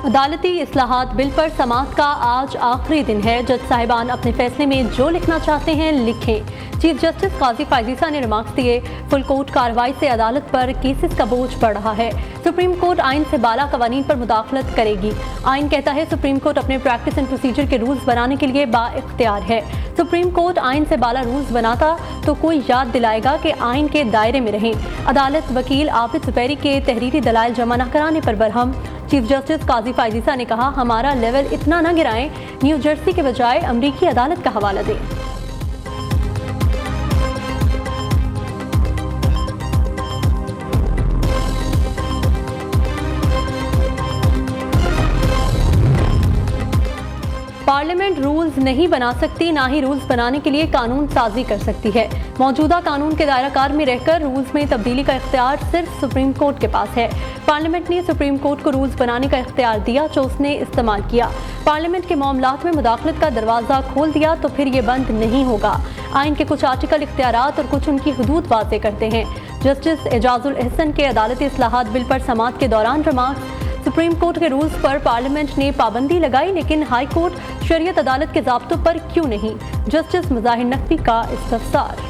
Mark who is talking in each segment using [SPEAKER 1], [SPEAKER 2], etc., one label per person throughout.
[SPEAKER 1] अदालती इस्लाहात बिल पर समाअत का आज आखिरी दिन है। जज साहिबान अपने फैसले में जो लिखना चाहते हैं लिखें। चीफ जस्टिस काजी फायजीसा ने रिमार्क्स दिए। फुल कोर्ट कार्रवाई से अदालत पर केसेस का बोझ बढ़ रहा है। सुप्रीम कोर्ट आइन से बाला कवानीन पर मुदाखलत करेगी। आइन कहता है सुप्रीम कोर्ट अपने प्रैक्टिस एंड प्रोसीजर के रूल्स बनाने के लिए बाइख्तियार है। सुप्रीम कोर्ट आइन से बाला रूल्स बनाता तो कोई याद दिलाएगा कि आइन के दायरे में रहें। अदालत वकील आबिद जुबैरी के तहरीरी दलाइल जमा न कराने पर बरहम। चीफ जस्टिस काजी फायजीसा ने कहा, हमारा लेवल इतना न गिराएं, न्यू जर्सी के बजाय अमरीकी अदालत का हवाला दें। पार्लियामेंट रूल्स नहीं बना सकती, ना ही रूल्स बनाने के लिए कानून साजी कर सकती है। मौजूदा कानून के दायरा कार में रहकर रूल्स में तब्दीली का इख्तियार सिर्फ सुप्रीम कोर्ट के पास है। पार्लियामेंट ने सुप्रीम कोर्ट को रूल्स बनाने का इख्तियार दिया जो उसने इस्तेमाल किया। पार्लियामेंट के मामलात में मुदाखलत का दरवाज़ा खोल दिया तो फिर ये बंद नहीं होगा। आइन के कुछ आर्टिकल इख्तियारात और कुछ उनकी हदूद वाज़े करते हैं। जस्टिस एजाजुल एहसन के अदालती इस्लाहात बिल पर समाअत के दौरान रिमार्क्स। सुप्रीम कोर्ट के रूल्स पर पार्लियामेंट ने पाबंदी लगाई, लेकिन हाई कोर्ट शरीयत अदालत के ज़ाब्तों पर क्यों नहीं? जस्टिस मुज़ाहिर नकवी का इस्तफसार।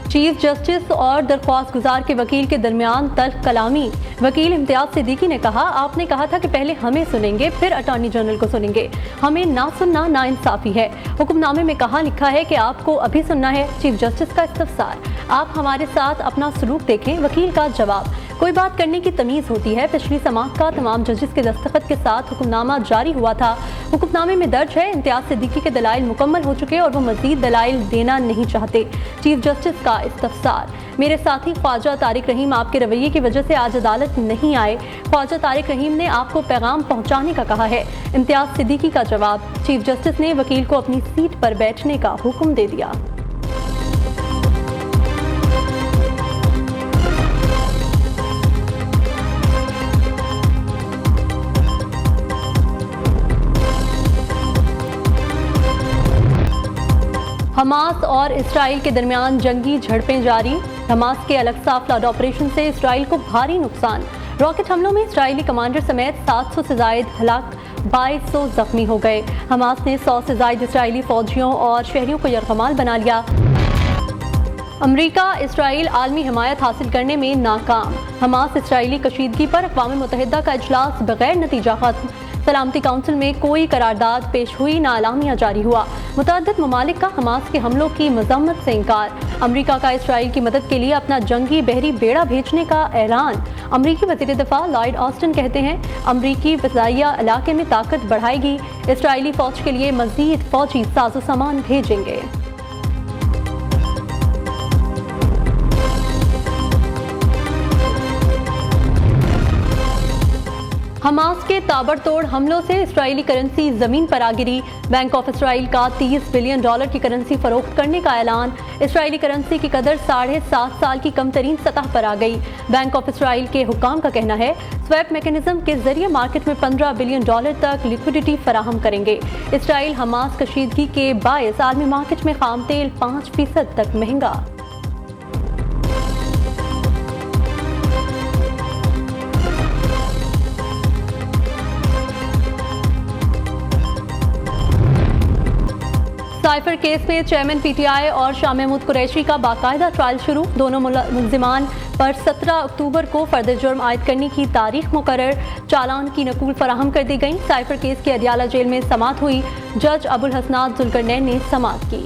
[SPEAKER 1] चीफ जस्टिस और दरख्वास्त गुजार के वकील के दरमियान तल्ख कलामी। वकील इम्तियाज सिद्दीकी ने कहा, आपने कहा था कि पहले हमें सुनेंगे फिर अटॉर्नी जनरल को सुनेंगे। हमें ना सुनना नाइंसाफी है। हुक्मनामे में कहा लिखा है कि आपको अभी सुनना है। चीफ जस्टिस का इस्तफसार, आप हमारे साथ अपना सलूक देखें। वकील का जवाब, कोई बात करने की तमीज़ होती है। पिछली समाअत का तमाम जजेस के दस्तखत के साथ हुक्मनामा जारी हुआ था। हुक्मनामे में दर्ज है इम्तियाज सिद्दीकी के दलाइल मुकम्मल हो चुके और वो मजीद दलाइल देना नहीं चाहते। चीफ जस्टिस का इस्तफसार, मेरे साथी ख्वाजा तारिक रहीम आपके रवैये की वजह से आज अदालत नहीं आए। ख्वाजा तारिक रहीम ने आपको पैगाम पहुंचाने का कहा है। इम्तियाज सिद्दीकी का जवाब, चीफ जस्टिस ने वकील को अपनी सीट पर बैठने का हुक्म दे दिया। हमास और इसराइल के दरमियान जंगी झड़पें जारी। हमास के अलक्सा फ्लड ऑपरेशन से इसराइल को भारी नुकसान। रॉकेट हमलों में इसराइली कमांडर समेत 700 से जायद हलाक, 2200 जख्मी हो गए। हमास ने 100 से जायद इसराइली फौजियों और शहरियों को यरगमाल बना लिया। अमरीका इसराइल आलमी हिमायत हासिल करने में नाकाम। हमास इसराइली कशीदगी पर अक़वाम मुत्तहिदा का इजलास बगैर नतीजा खत्म। सलामती काउंसिल में कोई करारदाद पेश हुई ना एलामिया जारी हुआ। मुतअद्दिद ममालिक का हमास के हमलों की मजम्मत से इनकार। अमरीका का इसराइल की मदद के लिए अपना जंगी बहरी बेड़ा भेजने का ऐलान। अमरीकी वज़ीर दिफा लॉयड ऑस्टिन कहते हैं, अमरीकी फ़ज़ाइया इलाके में ताकत बढ़ाएगी। इसराइली फ़ौज के लिए मज़ीद फ़ौजी साजो सामान भेजेंगे। हमास के ताबड़तोड़ हमलों से इसराइली करेंसी जमीन पर आ गिरी। बैंक ऑफ इसराइल का $30 बिलियन की करेंसी फरोख्त करने का ऐलान। इसराइली करेंसी की कदर 7.5 साल की कम तरीन सतह पर आ गई। बैंक ऑफ इसराइल के हुक्काम का कहना है स्वैप मैकेनिज्म के जरिए मार्केट में $15 बिलियन तक लिक्विडिटी फराहम करेंगे। इसराइल हमास कशीदगी के बायस आलमी मार्केट में खाम तेल 5% तक महंगा। साइफर केस में चेयरमैन पीटीआई और शाह महमूद कुरैशी का बाकायदा ट्रायल शुरू। दोनों मुल्जिमान पर 17 अक्टूबर को फर्द जुर्म आयद करने की तारीख मुकर्रर। चालान की नकूल फराहम कर दी गई। साइफर केस की अदियाला जेल में समाअत हुई। जज अबुल हसनात जुल्करनैन ने समाअत की।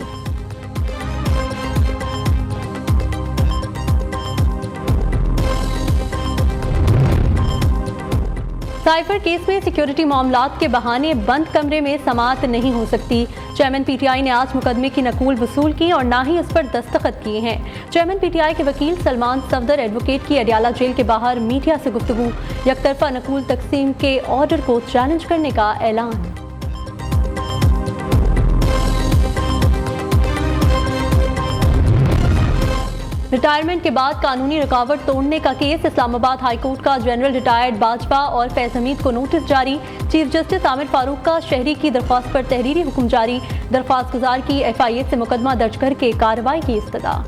[SPEAKER 1] साइफर केस में सिक्योरिटी मामलात के बहाने बंद कमरे में समाअत नहीं हो सकती। चेयरमैन पीटीआई ने आज मुकदमे की नकूल वसूल की और ना ही उस पर दस्तखत किए हैं। चेयरमैन पीटीआई के वकील सलमान सफदर एडवोकेट की अडियाला जेल के बाहर मीडिया से गुफ्तगू। यकतरफा नकूल तकसीम के ऑर्डर को चैलेंज करने का ऐलान। रिटायरमेंट के बाद कानूनी रुकावट तोड़ने का केस, इस्लामाबाद हाईकोर्ट का जनरल रिटायर्ड बाजवा और फैज हमीद को नोटिस जारी। चीफ जस्टिस आमिर फारूक का शहरी की दरख्वास्त पर तहरीरी हुक्म जारी। दरख्वास्त गुजार की FIA से मुकदमा दर्ज करके कार्रवाई की इस्तदा।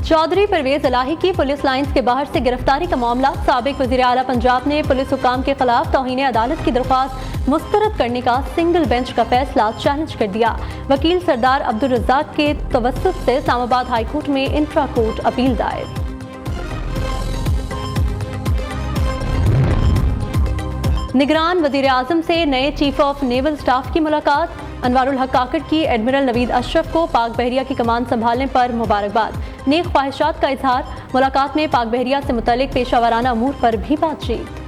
[SPEAKER 1] चौधरी परवेज इलाही की पुलिस लाइंस के बाहर से गिरफ्तारी का मामला। साबिक वज़ीर आला पंजाब ने पुलिस हुकाम के खिलाफ तौहीन अदालत की दरख्वास्त मुस्तरद करने का सिंगल बेंच का फैसला चैलेंज कर दिया। वकील सरदार अब्दुल रज़ाक के तवस्सुत से इस्लामाबाद हाईकोर्ट में इंट्रा कोर्ट अपील दायर। निगरान वज़ीर आज़म से नए चीफ ऑफ नेवल स्टाफ की मुलाकात। अनवारुल हक काकड़ की एडमिरल नवीद अशरफ को पाक बहरिया की कमान संभालने पर मुबारकबाद। नेक ख्वाहिशात का इजहार। मुलाकात में पाक बहरिया से मुतल्लिक पेशावराना अमूर पर भी बातचीत।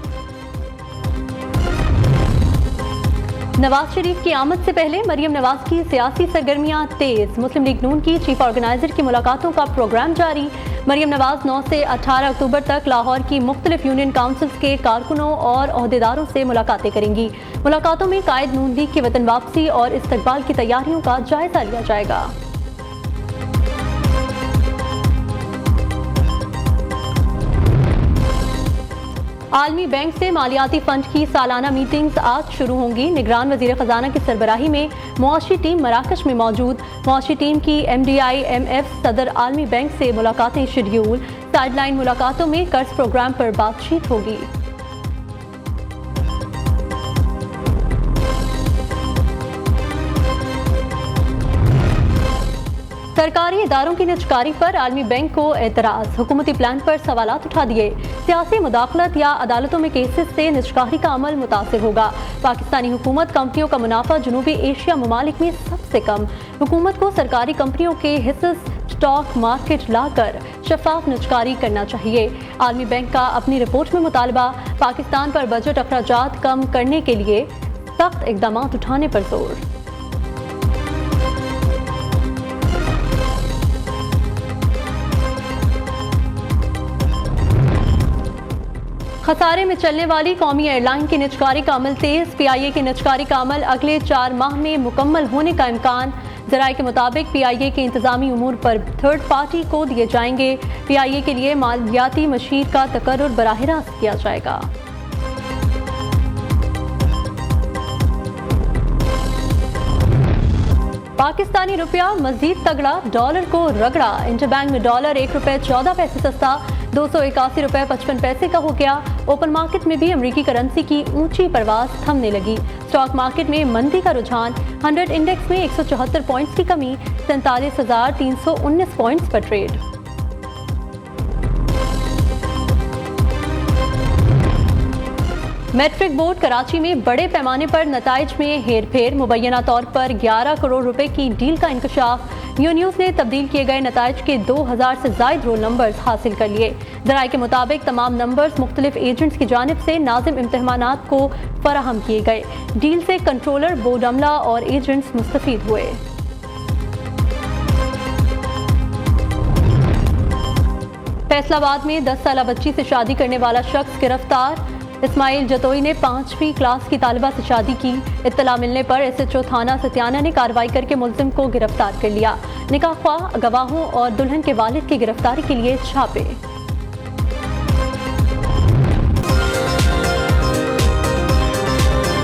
[SPEAKER 1] नवाज शरीफ की आमद से पहले मरियम नवाज की सियासी सरगर्मियां तेज। मुस्लिम लीग नून की चीफ ऑर्गेनाइजर की मुलाकातों का प्रोग्राम जारी। मरियम नवाज 9 से 18 अक्टूबर तक लाहौर की मुख्तलिफ यूनियन काउंसिल्स के कारकुनों और ओहदेदारों से मुलाकातें करेंगी। मुलाकातों में कायद नून लीग की वतन वापसी और इस्तकबाल की तैयारियों का जायजा लिया जाएगा। आलमी बैंक से मालियाती फंड की सालाना मीटिंग्स आज शुरू होंगी। निगरान वजीर खजाना की सरबराही में मुआशी टीम मराकश में मौजूद। मुआशी टीम की MDI-MF सदर आलमी बैंक से मुलाकातें शेड्यूल। साइडलाइन मुलाकातों में कर्ज प्रोग्राम पर बातचीत होगी। सरकारी इदारों की निजकारी पर आलमी बैंक को एतराज। हुकूमती प्लान पर सवालात उठा दिए। सियासी मुदाखलत या अदालतों में केसेस से निजकारी का अमल मुतासिर होगा। पाकिस्तानी हुकूमत कंपनियों का मुनाफा जनूबी एशिया ममालिक में सबसे कम। हुकूमत को सरकारी कंपनियों के हिस्से स्टॉक मार्केट लाकर शफाफ निजकारी करना चाहिए। आलमी बैंक का अपनी रिपोर्ट में मुतालबा। पाकिस्तान पर बजट अखराजात कम करने के लिए सख्त इकदाम उठाने पर जोर। खसारे में चलने वाली कौमी एयरलाइन की निजकारी का अमल तेज। PIA की निजकारी का अमल अगले 4 माह में मुकम्मल होने का इम्कान। ज़राए के मुताबिक PIA के इंतजामी उमूर पर थर्ड पार्टी को दिए जाएंगे। PIA के लिए मालियाती मशीर का तकर्रुर बराह रास्त किया जाएगा। पाकिस्तानी रुपया मजीद तगड़ा, डॉलर को रगड़ा। इंटरबैंक में डॉलर ₹1.14 सस्ता 281.55 का हो गया। ओपन मार्केट में भी अमेरिकी करेंसी की ऊंची परवाज थमने लगी। स्टॉक मार्केट में मंदी का रुझान। 100 इंडेक्स में 174 पॉइंट्स की कमी, 47,319 पॉइंट्स पर ट्रेड। मैट्रिक बोर्ड कराची में बड़े पैमाने पर नताइज में हेरफेर। मुबैना तौर पर 11 करोड़ रुपए की डील का इंकशाफ। न्यूज़ ने तब्दील किए गए नताइज के 2000 से जायद रोल नंबर्स हासिल कर लिए। ज़राए के मुताबिक तमाम नंबर्स मुख्तलिफ एजेंट्स की जानिब से नाजिम इम्तहानात को फराहम किए गए। डील से कंट्रोलर, बोर्ड अमला और एजेंट्स मुस्तफीद हुए। फैसलाबाद में 10 साला बच्ची से शादी करने वाला शख्स गिरफ्तार। इस्माइल जतोई ने 5वीं क्लास की तालिबा से शादी की। इत्तला मिलने पर SHO थाना सतियाना ने कार्रवाई करके मुल्जिम को गिरफ्तार कर लिया। निकाह ख्वाह, गवाहों और दुल्हन के वालिद की गिरफ्तारी के लिए छापे।